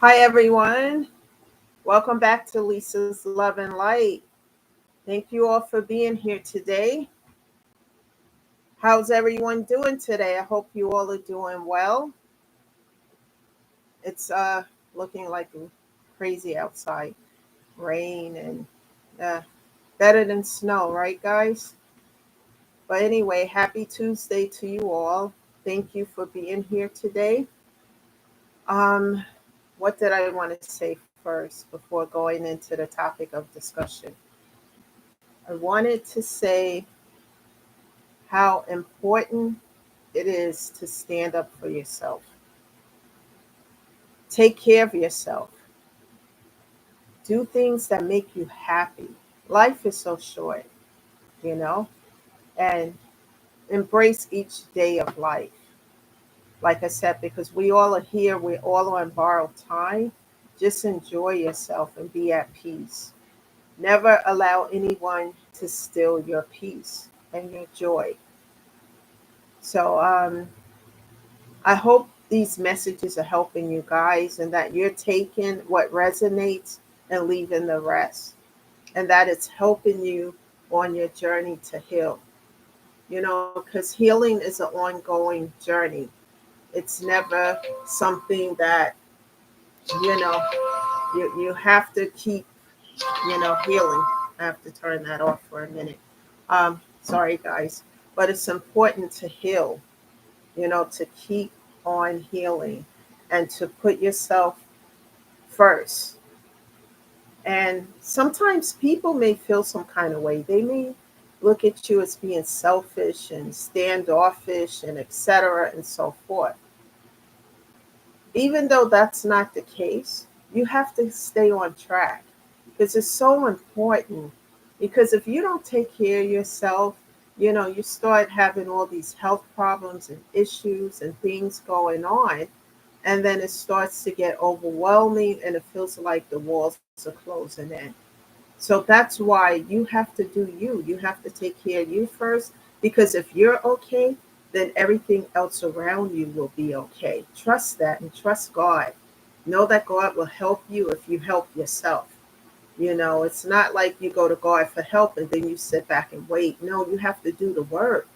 Hi, everyone. Welcome back to Lisa's Love and Light. Thank you all for being here today. How's everyone doing today? I hope you all are doing well. It's looking like crazy outside, rain and uh, better than snow, right, guys? But anyway, happy Tuesday to you all. Thank you for being here today. Um, what did I want to say first before going into the topic of discussion? I wanted to say how important it is to stand up for yourself. Take care of yourself. Do things that make you happy. Life is so short, you know, and embrace each day of life. Like I said, because we all are here, we're all on borrowed time. Just enjoy yourself and be at peace. Never allow anyone to steal your peace and your joy. So, I hope these messages are helping you guys and that you're taking what resonates and leaving the rest, and that it's helping you on your journey to heal. Because healing is an ongoing journey. It's never something that, you know, you have to keep, healing. I have to turn that off for a minute. Sorry, guys. But it's important to heal, to keep on healing and to put yourself first. And sometimes people may feel some kind of way. They may look at you as being selfish and standoffish and etc. and so forth. Even though that's not the case, you have to stay on track because it's so important. Because if you don't take care of yourself, you start having all these health problems and issues and things going on. And then it starts to get overwhelming and it feels like the walls are closing in. So that's why you have to do you. You have to take care of you first because if you're okay, then everything else around you will be okay. Trust that and trust God. Know that God will help you if you help yourself. It's not like you go to God for help and then you sit back and wait. No, you have to do the work.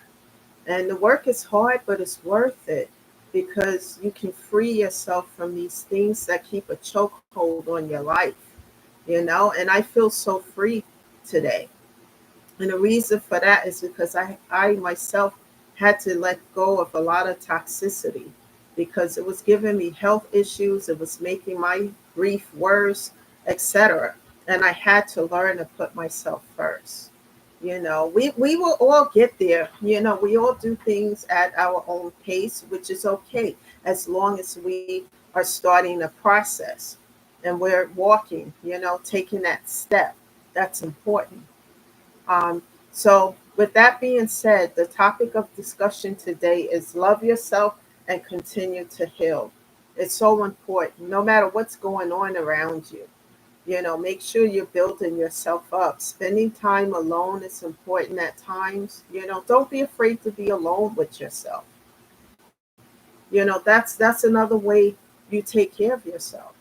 And the work is hard, but it's worth it because you can free yourself from these things that keep a chokehold on your life. And I feel so free today. And the reason for that is because I myself had to let go of a lot of toxicity because it was giving me health issues, it was making my grief worse, etc. And I had to learn to put myself first. We will all get there. We all do things at our own pace, which is okay as long as we are starting a process and we're walking, taking that step. That's important. So, with that being said, the topic of discussion today is love yourself and continue to heal. It's so important, no matter what's going on around you. Make sure you're building yourself up. Spending time alone is important at times. Don't be afraid to be alone with yourself. That's another way you take care of yourself.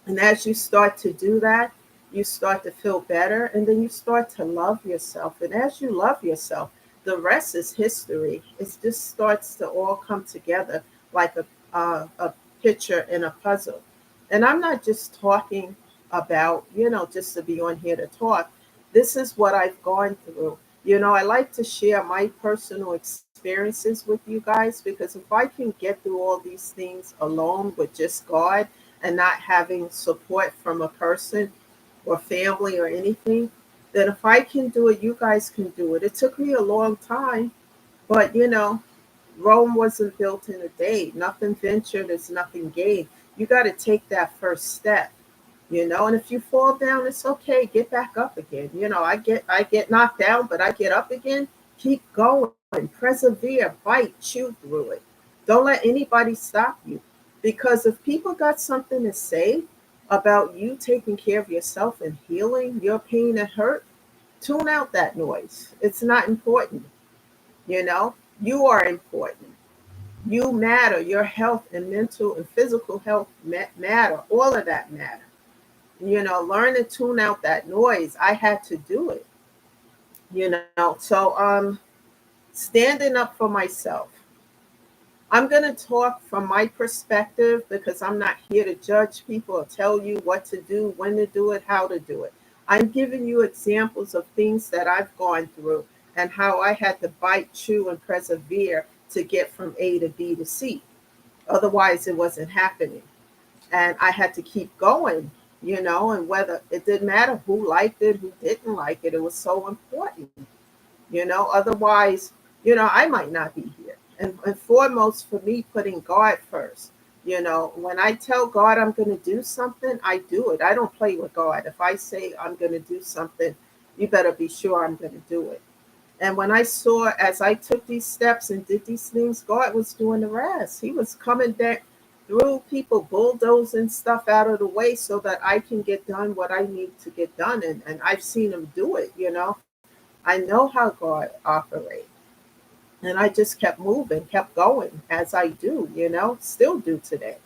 And as you start to do that, you start to feel better and then you start to love yourself. And as you love yourself, the rest is history. It just starts to all come together like a picture in a puzzle. And I'm not just talking about, just to be on here to talk. This is what I've gone through. I like to share my personal experiences with you guys because if I can get through all these things alone with just God, and not having support from a person or family or anything, then if I can do it, you guys can do it. It took me a long time, but Rome wasn't built in a day. Nothing ventured is nothing gained. You got to take that first step. And if you fall down, it's okay. Get back up again. I get knocked down, but I get up again. Keep going. Persevere. Fight. Chew through it. Don't let anybody stop you. Because if people got something to say about you taking care of yourself and healing your pain and hurt, tune out that noise. It's not important. You are important. You matter. Your health and mental and physical health matter. All of that matter. Learn to tune out that noise. I had to do it. So standing up for myself. I'm going to talk from my perspective because I'm not here to judge people or tell you what to do, when to do it, how to do it. I'm giving you examples of things that I've gone through and how I had to bite, chew, and persevere to get from A to B to C. Otherwise, it wasn't happening. And I had to keep going, and whether it didn't matter who liked it, who didn't like it, it was so important. Otherwise, I might not be here. And foremost for me, putting God first. When I tell God I'm going to do something, I do it. I don't play with God. If I say I'm going to do something, you better be sure I'm going to do it. And when I saw, as I took these steps and did these things, God was doing the rest. He was coming back through people, bulldozing stuff out of the way so that I can get done what I need to get done. And I've seen him do it. I know how God operates. And I just kept moving, kept going as I do, still do today.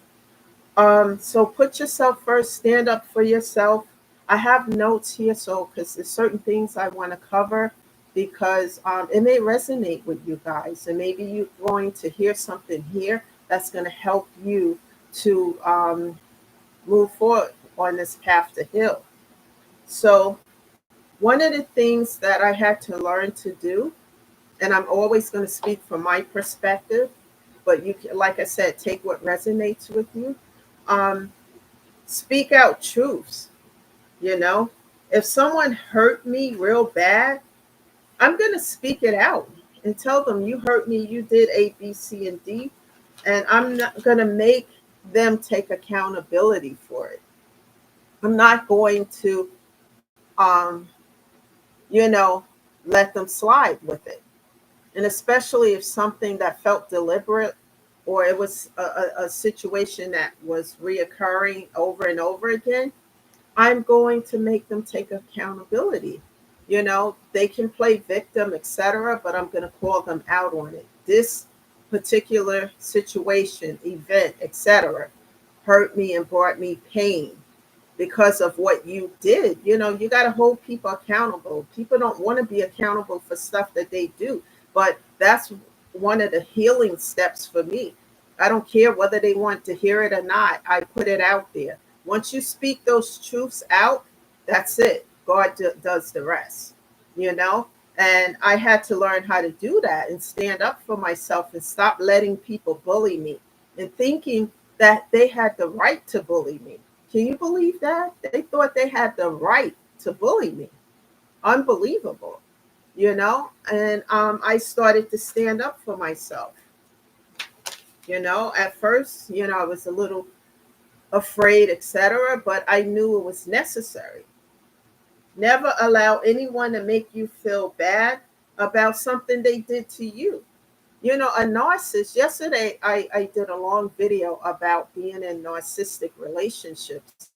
So put yourself first, stand up for yourself. I have notes here, so because there's certain things I want to cover because it may resonate with you guys, and maybe you're going to hear something here that's going to help you to move forward on this path to heal. So one of the things that I had to learn to do, and I'm always going to speak from my perspective, but you can, like I said, take what resonates with you. Um, Speak out truths. You know, if someone hurt me real bad, I'm going to speak it out and tell them, you hurt me, you did A, B, C, and D, and I'm not going to make them take accountability for it. I'm not going to, um, you know, let them slide with it. And especially if something that felt deliberate or it was a situation that was reoccurring over and over again, I'm going to make them take accountability. They can play victim, etc., but I'm going to call them out on it. This particular situation, event, etc., hurt me and brought me pain because of what you did. You got to hold people accountable. People don't want to be accountable for stuff that they do, but that's one of the healing steps for me. I don't care whether they want to hear it or not. I put it out there. Once you speak those truths out, that's it. God does the rest, you know? And I had to learn how to do that and stand up for myself and stop letting people bully me and thinking that they had the right to bully me. Can you believe that? They thought they had the right to bully me. Unbelievable. And I started to stand up for myself. At first, I was a little afraid, etc., but I knew it was necessary. Never allow anyone to make you feel bad about something they did to you. A narcissist, yesterday I did a long video about being in narcissistic relationships.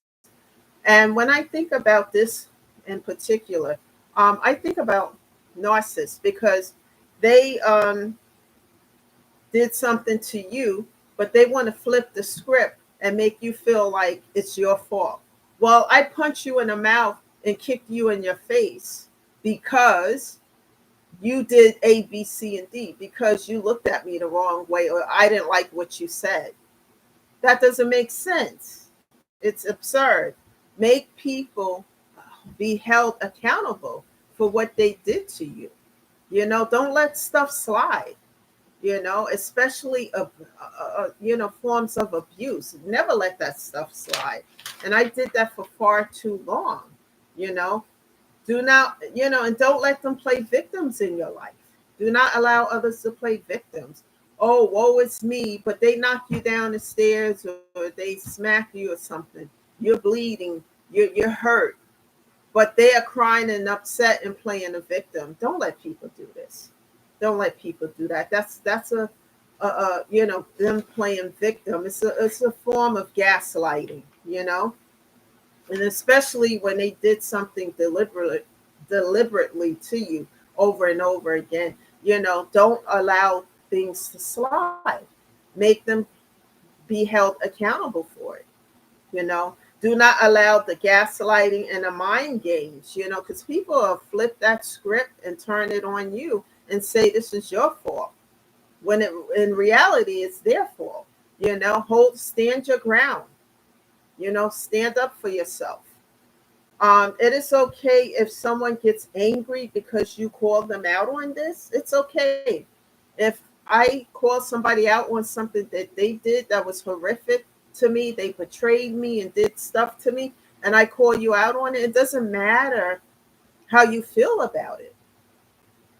And when I think about this in particular, I think about narcissists because they did something to you, but they want to flip the script and make you feel like it's your fault. Well, I punched you in the mouth and kicked you in your face because you did A, B, C, and D, because you looked at me the wrong way or I didn't like what you said. That doesn't make sense. It's absurd. Make people be held accountable for what they did to you. Don't let stuff slide. Especially forms of abuse. Never let that stuff slide. And I did that for far too long. You know, do not, and don't let them play victims in your life. Do not allow others to play victims. Oh, woe is me, but they knock you down the stairs or they smack you or something. You're bleeding, you're hurt, but they are crying and upset and playing a victim. Don't let people do this. Don't let people do that. That's them playing victim. It's a form of gaslighting. And especially when they did something deliberately to you over and over again. Don't allow things to slide. make them be held accountable for it. You know, do not allow the gaslighting and the mind games, because people will flip that script and turn it on you and say this is your fault when in reality it's their fault. Stand your ground. Stand up for yourself. It is okay if someone gets angry because you call them out on this. It's okay. If I call somebody out on something that they did that was horrific to me, they betrayed me and did stuff to me, and I call you out on it, it doesn't matter how you feel about it.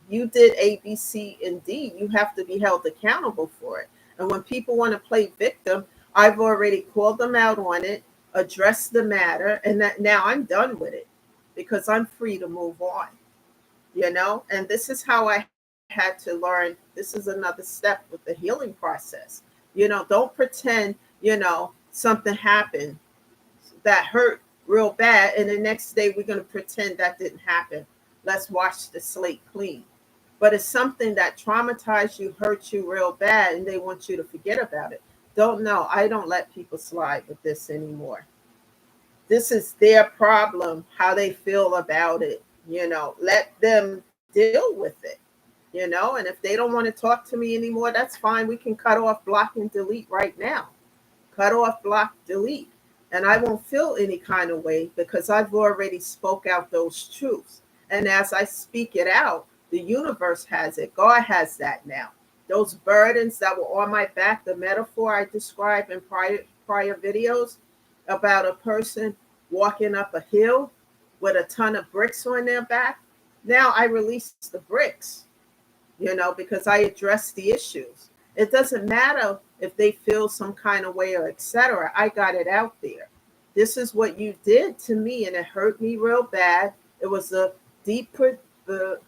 You did A, B, C, and D. You have to be held accountable for it. And when people want to play victim, I've already called them out on it, addressed the matter, and that now I'm done with it because I'm free to move on. And this is how I had to learn. This is another step with the healing process. Don't pretend, something happened that hurt real bad, and the next day we're going to pretend that didn't happen. Let's wash the slate clean. But it's something that traumatized you, hurt you real bad, and they want you to forget about it. Don't know. I don't let people slide with this anymore. This is their problem, how they feel about it. Let them deal with it. And if they don't want to talk to me anymore, that's fine. We can cut off, block, and delete right now. Cut off, block, delete. And I won't feel any kind of way because I've already spoke out those truths. And as I speak it out, the universe has it. God has that now. Those burdens that were on my back, the metaphor I described in prior videos about a person walking up a hill with a ton of bricks on their back. Now I release the bricks, because I address the issues. It doesn't matter if they feel some kind of way or etc. I got it out there. This is what you did to me, and it hurt me real bad. It was a deep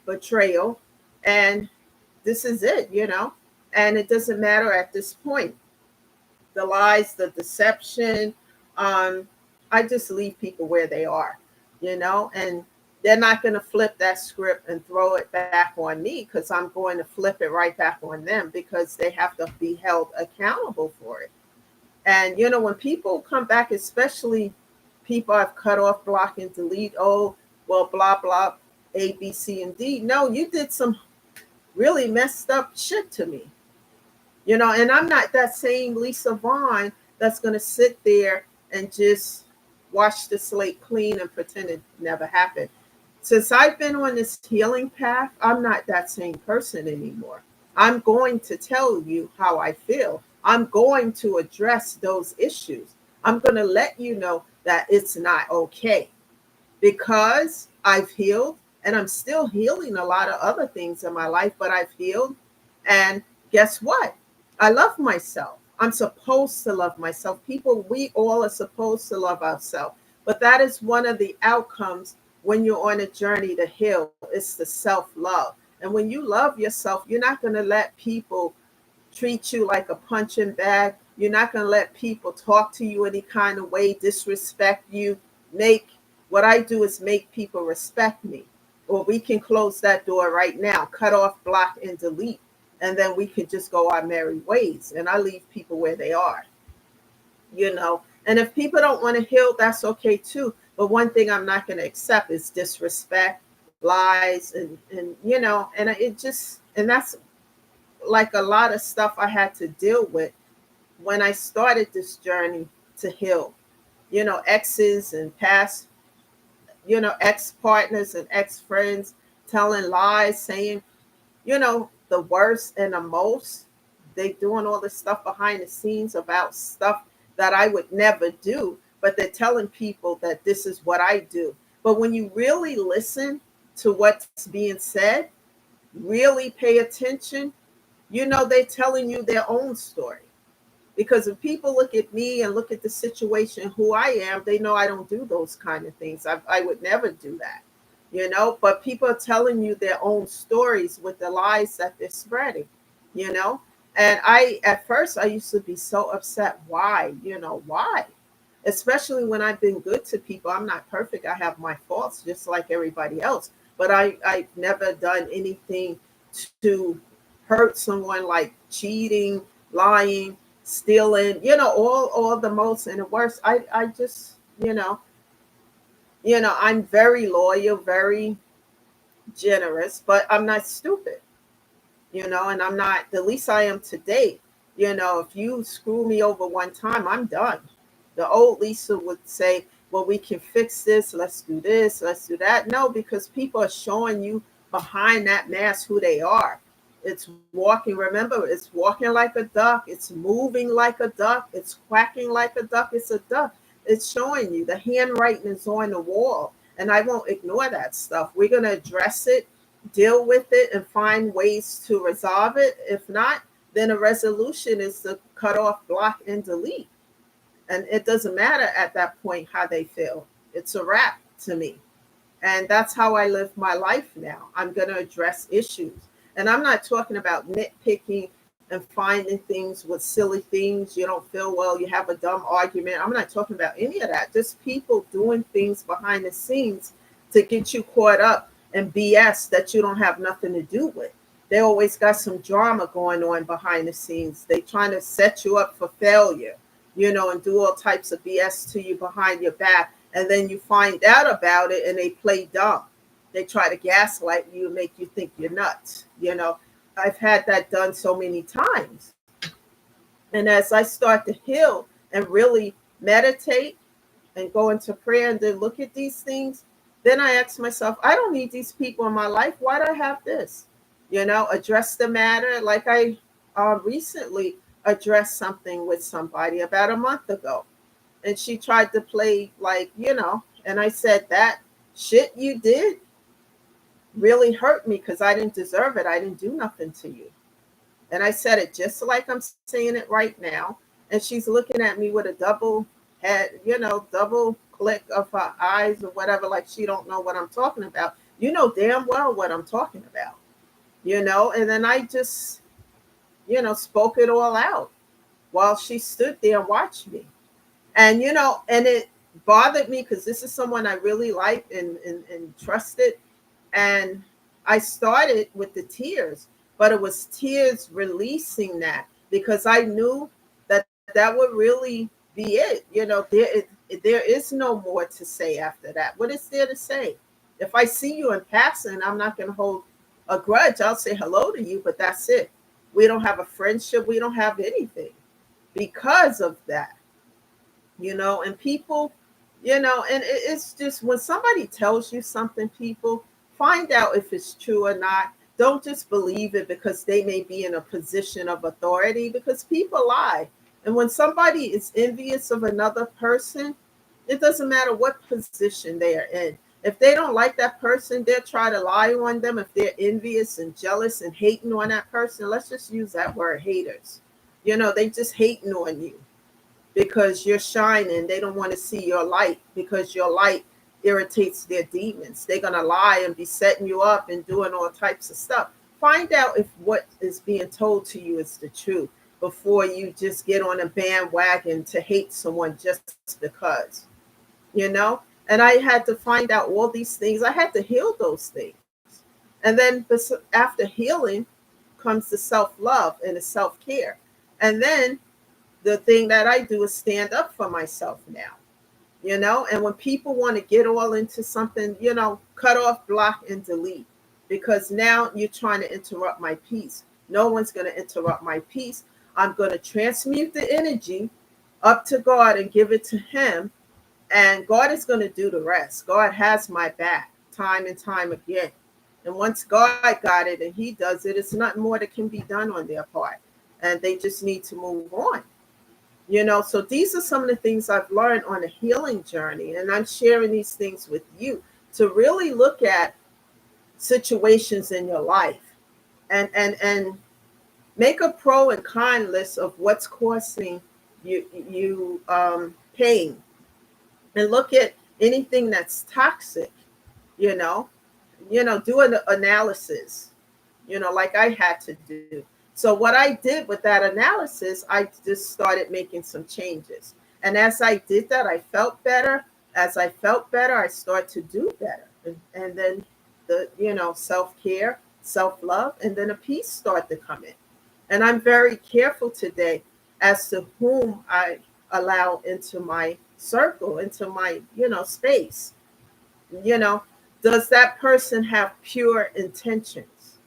betrayal, and this is it. And it doesn't matter at this point. The lies, the deception, I just leave people where they are, and they're not going to flip that script and throw it back on me because I'm going to flip it right back on them because they have to be held accountable for it. And when people come back, especially people I've cut off, block, and delete, oh, well, blah, blah, A, B, C, and D. No, you did some really messed up shit to me. And I'm not that same Lisa Vaughn that's going to sit there and just wash the slate clean and pretend it never happened. Since I've been on this healing path, I'm not that same person anymore. I'm going to tell you how I feel. I'm going to address those issues. I'm going to let you know that it's not okay because I've healed and I'm still healing a lot of other things in my life, but I've healed. And guess what? I love myself. I'm supposed to love myself. People, we all are supposed to love ourselves. But that is one of the outcomes when you're on a journey to heal. It's the self-love. And when you love yourself, you're not going to let people treat you like a punching bag. You're not going to let people talk to you any kind of way, disrespect you. What I do is make people respect me. Or we can close that door right now, cut off, block, and delete. And then we can just go our merry ways. And I leave people where they are. And if people don't want to heal, that's okay too. But one thing I'm not going to accept is disrespect, lies, and that's like a lot of stuff I had to deal with when I started this journey to heal. Exes and past, ex partners and ex friends telling lies, saying, the worst and the most. They doing all this stuff behind the scenes about stuff that I would never do, but they're telling people that this is what I do. But when you really listen to what's being said, really pay attention, they're telling you their own story. Because if people look at me and look at the situation, who I am, they know I don't do those kind of things. I would never do that. But people are telling you their own stories with the lies that they're spreading. And at first, I used to be so upset. Why? Why? Especially when I've been good to people. I'm not perfect. I have my faults just like everybody else. But I've never done anything to hurt someone like cheating, lying, stealing, all the most and the worst. I just, I'm very loyal, very generous, but I'm not stupid, and I'm not, the least I am today. If you screw me over one time, I'm done. The old Lisa would say, well, we can fix this, let's do this, let's do that. No, because people are showing you behind that mask who they are. It's walking, remember, it's walking like a duck, it's moving like a duck, it's quacking like a duck, it's a duck. It's showing you the handwriting is on the wall. And I won't ignore that stuff. We're going to address it, deal with it, and find ways to resolve it. If not, then a resolution is to cut off, block, and delete. And it doesn't matter at that point how they feel. It's a wrap to me. And that's how I live my life now. I'm going to address issues. And I'm not talking about nitpicking and finding things with silly things. You don't feel well, you have a dumb argument. I'm not talking about any of that. Just people doing things behind the scenes to get you caught up in BS that you don't have nothing to do with. They always got some drama going on behind the scenes. They trying to set you up for failure, and do all types of BS to you behind your back. And then you find out about it and they play dumb. They try to gaslight you and make you think you're nuts. I've had that done so many times. And as I start to heal and really meditate and go into prayer and then look at these things, then I ask myself, I don't need these people in my life. Why do I have this? Address the matter. Like I recently addressed something with somebody about a month ago. And she tried to play like, and I said, that shit you did really hurt me because I didn't deserve it. I didn't do nothing to you. And I said it just like I'm saying it right now. And she's looking at me with a double head, double click of her eyes or whatever, like she don't know what I'm talking about. You know damn well what I'm talking about, and then I just, spoke it all out while she stood there and watched me. And, and it bothered me because this is someone I really liked and trusted. And I started with the tears, but it was tears releasing that because I knew that that would really be it. There is no more to say after that. What is there to say? If I see you in passing, I'm not going to hold a grudge. I'll say hello to you, but that's it. We don't have a friendship. We don't have anything because of that. And people, and it's just when somebody tells you something, people find out if it's true or not. Don't just believe it because they may be in a position of authority, because people lie. And when somebody is envious of another person, it doesn't matter what position they are in. If they don't like that person, they'll try to lie on them. If they're envious and jealous and hating on that person, let's just use that word, haters. They just hating on you because you're shining. They don't want to see your light because your light irritates their demons. They're going to lie and be setting you up and doing all types of stuff. Find out if what is being told to you is the truth before you just get on a bandwagon to hate someone just because, And I had to find out all these things. I had to heal those things. And then after healing comes the self-love and the self-care. And then the thing that I do is stand up for myself now, and when people want to get all into something, cut off, block, and delete, because now you're trying to interrupt my peace. No one's going to interrupt my peace. I'm going to transmute the energy up to God and give it to him. And God is going to do the rest. God has my back time and time again. And once God got it and he does it, it's nothing more that can be done on their part. And they just need to move on. So these are some of the things I've learned on a healing journey, and I'm sharing these things with you to really look at situations in your life and make a pro and con list of what's causing you pain, and look at anything that's toxic. Do an analysis, like I had to do. So what I did with that analysis, I just started making some changes. And as I did that, I felt better. As I felt better, I started to do better. And then the, self-care, self-love, and then a peace started to come in. And I'm very careful today as to whom I allow into my circle, into my, space. You know, does that person have pure intentions?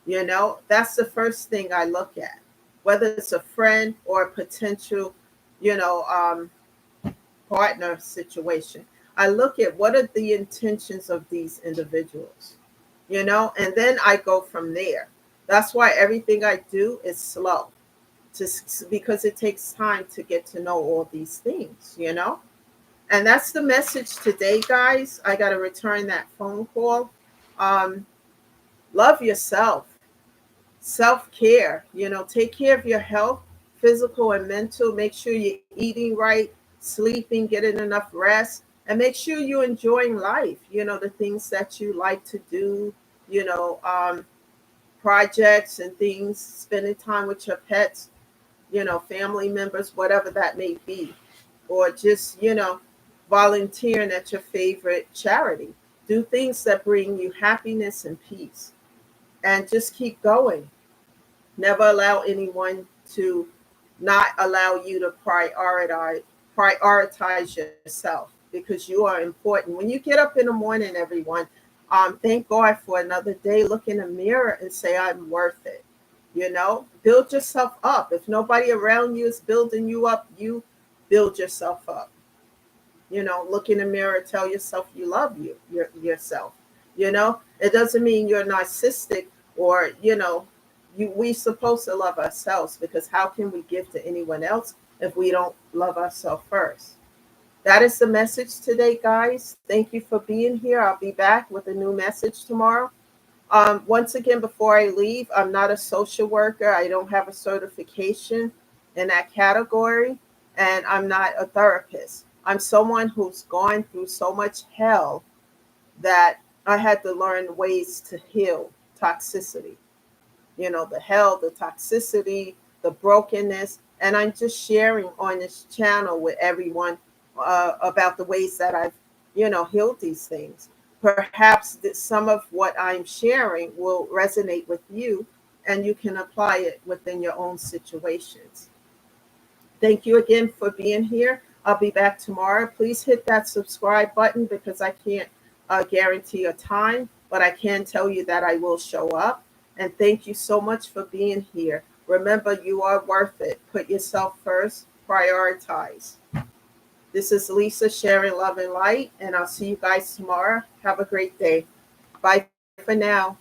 That's the first thing I look at, whether it's a friend or a potential, you know, um, partner situation. I look at what are the intentions of these individuals, and then I go from there. That's why everything I do is slow, just because it takes time to get to know all these things. And that's the message today, guys. I got to return that phone call. Um, love yourself, self care, take care of your health, physical and mental. Make sure you're eating right, sleeping, getting enough rest, and make sure you're enjoying life, the things that you like to do, you know, um, projects and things, spending time with your pets, family members, whatever that may be, or just, volunteering at your favorite charity. Do things that bring you happiness and peace, and just keep going. Never allow anyone to not allow you to prioritize yourself, because you are important. When you get up in the morning, everyone, thank God for another day. Look in the mirror and say, I'm worth it. Build yourself up. If nobody around you is building you up, you build yourself up. Look in the mirror, tell yourself you love yourself. It doesn't mean you're narcissistic, or we supposed to love ourselves, because how can we give to anyone else if we don't love ourselves first? That is the message today, guys. Thank you for being here. I'll be back with a new message tomorrow. Once again, before I leave, I'm not a social worker. I don't have a certification in that category, and I'm not a therapist. I'm someone who's gone through so much hell that I had to learn ways to heal toxicity. The hell, the toxicity, the brokenness. And I'm just sharing on this channel with everyone about the ways that I've, healed these things. Perhaps that some of what I'm sharing will resonate with you, and you can apply it within your own situations. Thank you again for being here. I'll be back tomorrow. Please hit that subscribe button, because I can't guarantee a time, but I can tell you that I will show up. And thank you so much for being here. Remember, you are worth it. Put yourself first, prioritize. This is Lisa, sharing love and light, and I'll see you guys tomorrow. Have a great day. Bye for now.